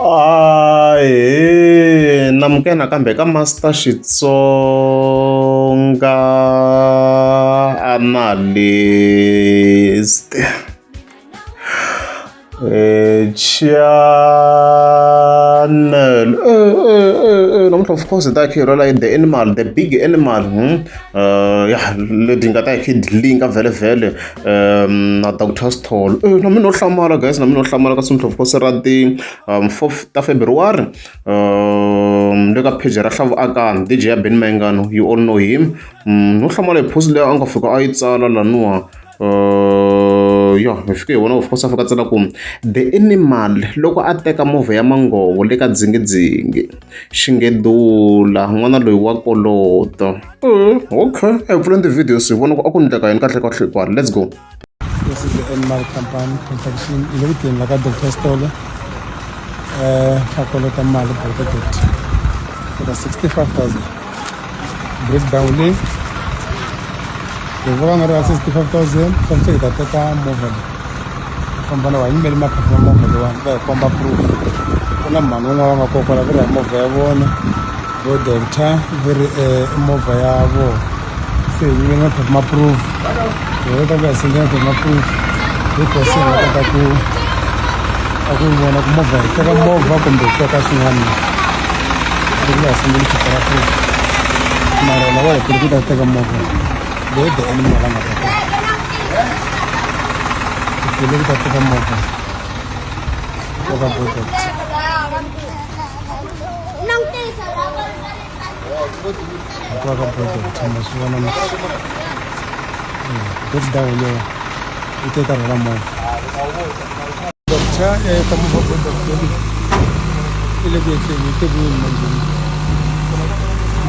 Ahee, namukela nakambe ka Master Xitsonga analyst. Channel namuntlha of course hi ta hi rola the animal, the big animal ya leti nga ta hi linka vhele vhele na Dr. Stall. Na mina no hlamala guys, na mina no hlamala ka namuntlha of course ra ti 4th ta February le ka page ra Hlavu Akani DJ ya Ben Mayengani, you all know him. No hlamala hi post leyi a nga fika a yi tsala laniwa ya hi fike hi vona of course a fika tsala ku the animal loko a teka movha ya Mangovo le ka Dzingidzingi Xingedula n'wana loyi wa kolota. Okay, a hi pfuleni ti-videos hi vona ku a ku endleka yini kahle kahle hikwaro. Let's go. This is the animal company construction ile ku tirheni ka Dr. Stall a kolota mali project for 65,000 breakdown leyi loko va nga ri ka 65,000 fanele hi ta teka movha kombana wa yimeli maphepha ya movha leyiwani va hi komba proof ku na mhani wun'wana va nga kokwala va ri hi movha ya vona vo doctor va ri movha ya vona se hi yimeli maphepha ma proof hi ta ku hi sendela maphepha ma proof hi kosi hi nga kota ku a ku vona ku movha hi teka movha kumbe hi teka swin'wana loko hi sendeli phepha ra proof mara lava hi ku ta teka movha the animal nga ta kota ke le ka teka movha ka project ka project masivona na breakdown yo ite ta ra movha doctor ka movha project ile ke ite bu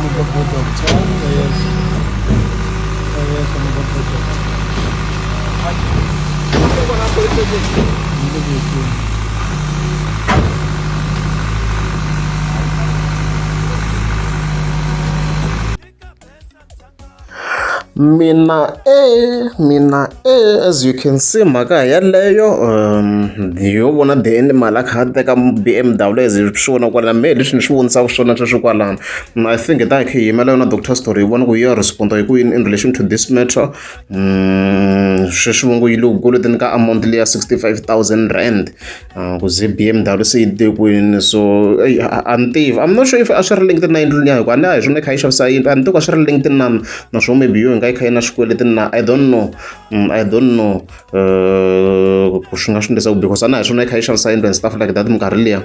movha project Mina as you can see mhaka yaleyo yo vona the animal a kha a teka BMW as hi swi vona kwalana mehe leswi ni swi vonisaka swona sweswi kwalano. I think hi ta hi kha hi yimela yona Dr. Story hi vona ku yi ya responda hi ku yini in relation to this matter. Sweswi vo ngo yi le ku koloteni ka amount leya 65,000 rand ku ze BMW se yi te kwini. So a ni tivi, I'm not sure if a swi ri linked na yindlu liya hikuva a ni hi swona yi kha yi xavisa yindlu, a ni tivi ku a swi ri linked na swona maybe yo hi kha yi na xikweleti na I don't know ku swi nga swi endlisa ku because a na hi swona yi kha yi xavisa yindlu and stuff like that minkarhi liya.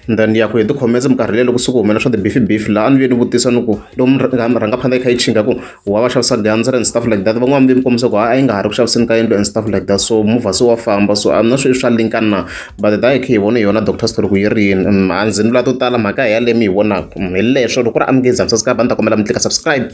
Then ya ku hi tikhometse minkarhi leyi loko suku humela swa ti-beef laha a ni vuye ni vutisa ni ku lomu rhangaphandle yi kha yi chinga ku wa va xavisa gandzera and stuff like that, van'wana mi kombisa ku a yi nga ha ri ku xaviseni ka yindlu and stuff like that. So movha se wa famba, so I'm not sure swa linkana na but da hi kha hi vona hi yona Dr. Story ku yi ri yini. A ndzi ni vula to tala mhaka hi yaleyo mi hi vonaka hi leswo loko ku ri a mi nge zamisa sika ba ni ta kombela mi tlika subscribe.